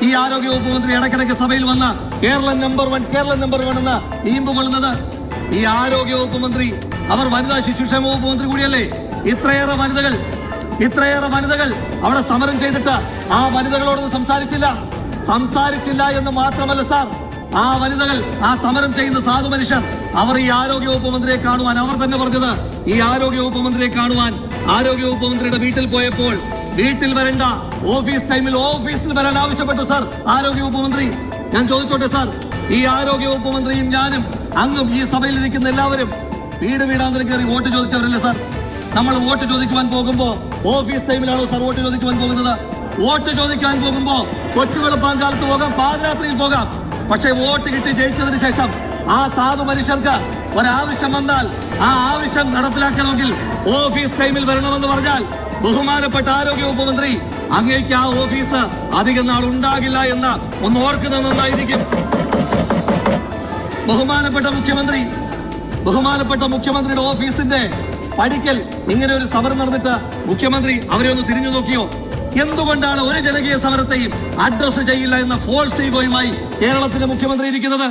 ഈ ആരോഗ്യ വകുപ്പ് മന്ത്രി ഇടയ്ക്കിടയ്ക്ക് സഭയിൽ വന്ന് കേരളം നമ്പർ 1 എന്ന് ഈമ്പ് കൊള്ളുന്നത്? ഈ ആരോഗ്യ വകുപ്പ് മന്ത്രി അവർ വനിതാ ശിശുക്ഷേമ വകുപ്പ് മന്ത്രി കൂടിയല്ലേ? ഇത്രയേറെ വനിതകൾ അവിടെ സമരം ചെയ്തിട്ട് ആ വനിതകളോടൊന്നും സംസാരിച്ചില്ല എന്ന് മാത്രമല്ല സാർ, ആ വനിതകൾ, ആ സമരം ചെയ്യുന്ന സാധു മനുഷ്യർ, അവർ ഈ ആരോഗ്യ വകുപ്പ് മന്ത്രിയെ കാണുവാൻ, അവർ തന്നെ പറഞ്ഞത് ഈ ആരോഗ്യ വകുപ്പ് മന്ത്രിയെ കാണുവാൻ ആരോഗ്യ വകുപ്പ് മന്ത്രിയുടെ വീട്ടിൽ പോയപ്പോൾ വീട്ടിൽ വരണ്ട, ഓഫീസ് ടൈമിൽ ഓഫീസിൽ വരാൻ ആവശ്യപ്പെട്ടു സാർ ആരോഗ്യ വകുപ്പ് മന്ത്രി. ഞാൻ ചോദിച്ചോട്ടെ സാർ, ഈ ആരോഗ്യ വകുപ്പ് മന്ത്രിയും ഞാനും അങ്ങും ഈ സഭയിൽ ഇരിക്കുന്ന എല്ലാവരും വീടാന്തരം കയറി വോട്ട് ചോദിച്ചവരല്ലേ സാർ? നമ്മൾ വോട്ട് ചോദിക്കുവാൻ പോകുമ്പോ ഓഫീസ് ടൈമിലാണോ സാർ വോട്ട് ചോദിക്കുവാൻ പോകുന്നത്? വോട്ട് ചോദിക്കാൻ പോകുമ്പോ കൊച്ചു വെളുപ്പാങ്കാലത്ത് പോകാം, പാതിരാത്രിയിൽ പോകാം. പക്ഷെ വോട്ട് കിട്ടി ജയിച്ചതിന് ശേഷം ആ സാധു മനുഷ്യർക്ക് ഒരാവശ്യം വന്നാൽ ആ ആവശ്യം നടപ്പിലാക്കണമെങ്കിൽ ഓഫീസ് ടൈമിൽ വരണമെന്ന് പറഞ്ഞാൽ ബഹുമാനപ്പെട്ട ആരോഗ്യ വകുപ്പ് മന്ത്രി, അങ്ങേക്ക് ആ ഓഫീസ് അധികം നാൾ ഉണ്ടാകില്ല എന്ന് ഒന്ന് ഓർക്കുന്നത് നന്നായിരിക്കും. ബഹുമാനപ്പെട്ട മുഖ്യമന്ത്രിയുടെ ഓഫീസിന്റെ പടിക്കൽ ഇങ്ങനെ ഒരു സമരം നടന്നിട്ട് മുഖ്യമന്ത്രി അവരെ ഒന്ന് തിരിഞ്ഞു നോക്കിയോ? എന്തുകൊണ്ടാണ് ഒരു ജനകീയ സമരത്തെയും അഡ്രസ് ചെയ്യില്ല എന്ന ഫോൾസ് ഈഗോയുമായി കേരളത്തിന്റെ മുഖ്യമന്ത്രി ഇരിക്കുന്നത്?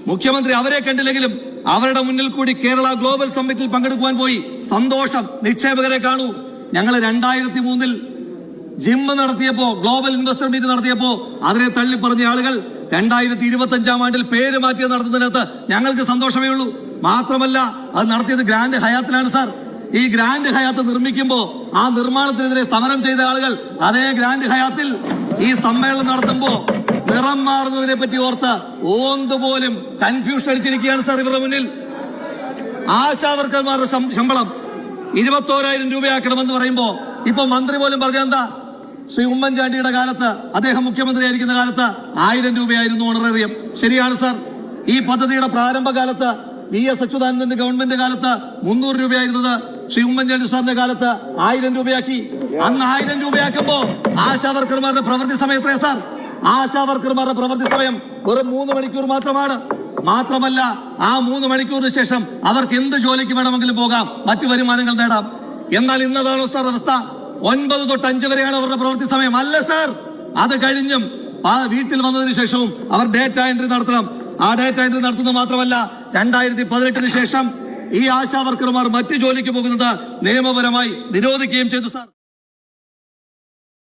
മുഖ്യമന്ത്രി അവരെ കണ്ടില്ലെങ്കിലും അവരുടെ മുന്നിൽ കൂടി കേരള ഗ്ലോബൽ സമ്മിറ്റിൽ പങ്കെടുക്കുവാൻ പോയി. സന്തോഷം, നിക്ഷേപകരെ കാണൂ. ഞങ്ങൾ 2003 ജിമ്മ് നടത്തിയപ്പോ, ഗ്ലോബൽ ഇൻവെസ്റ്റർ മീറ്റ് നടത്തിയപ്പോ അതിനെ തള്ളി പറഞ്ഞ ആളുകൾ 2025 ആണ്ടിൽ പേര് മാറ്റിയത് നടത്തുന്നതിനകത്ത് ഞങ്ങൾക്ക് സന്തോഷമേ ഉള്ളൂ. മാത്രമല്ല അത് നടത്തിയത് ഗ്രാൻഡ് ഹയാത്തിലാണ് സാർ. ഈ ഗ്രാൻഡ് ഹയാത്ത് നിർമ്മിക്കുമ്പോ ആ നിർമ്മാണത്തിനെതിരെ സമരം ചെയ്ത ആളുകൾ അതേ ഗ്രാൻഡ് ഹയാത്തിൽ ഈ സമ്മേളനം നടത്തുമ്പോ നിറം മാറുന്നതിനെ പറ്റി ഓർത്ത് ഓന്തുപോലും കൺഫ്യൂഷൻ അടിച്ചിരിക്കുകയാണ് സാർ ഇവരുടെ മുന്നിൽ. ആശാവർക്കർമാരുടെ ശമ്പളം 21,000 രൂപയാക്കണമെന്ന് പറയുമ്പോ ഇപ്പൊ മന്ത്രി പോലും പറഞ്ഞെന്താ? ശ്രീ ഉമ്മൻചാണ്ടിയുടെ കാലത്ത്, അദ്ദേഹം മുഖ്യമന്ത്രി ആയിരിക്കുന്ന കാലത്ത് 1000 രൂപയായിരുന്നു ഓണറേറിയം. ശരിയാണ് സാർ. ഈ പദ്ധതിയുടെ പ്രാരംഭകാലത്ത് VS അച്യുതാനന്ദന്റെ ഗവൺമെന്റ് കാലത്ത് 300 രൂപയായിരുന്നത് ശ്രീ ഉമ്മൻചാണ്ടി സാറിന്റെ കാലത്ത് 1000 രൂപയാക്കി. അന്ന് 1000 രൂപയാക്കുമ്പോ ആശാവർക്കർമാരുടെ പ്രവൃത്തി സമയം എത്രയാ സാർ? ആശാവർക്കർമാരുടെ പ്രവൃത്തി സമയം വെറും 3 മണിക്കൂർ മാത്രമാണ്. മാത്രമല്ല ആ 3 മണിക്കൂറിന് ശേഷം അവർക്ക് എന്ത് ജോലിക്ക് വേണമെങ്കിലും പോകാം, മറ്റു വരുമാനങ്ങൾ നേടാം. എന്നാൽ ഇന്നതാണോ സാർ അവസ്ഥ? 9 തൊട്ട് 5 വരെയാണ് അവരുടെ പ്രവൃത്തി സമയം. അല്ല സാർ, അത് കഴിഞ്ഞും ആ വീട്ടിൽ വന്നതിന് ശേഷവും അവർ ഡേറ്റ എൻട്രി നടത്തണം. ആ ഡേറ്റ എൻട്രി നടത്തുന്നത് മാത്രമല്ല, 2018 ശേഷം ഈ ആശാവർക്കർമാർ മറ്റു ജോലിക്ക് പോകുന്നത് നിയമപരമായി നിരോധിക്കുകയും ചെയ്തു സാർ.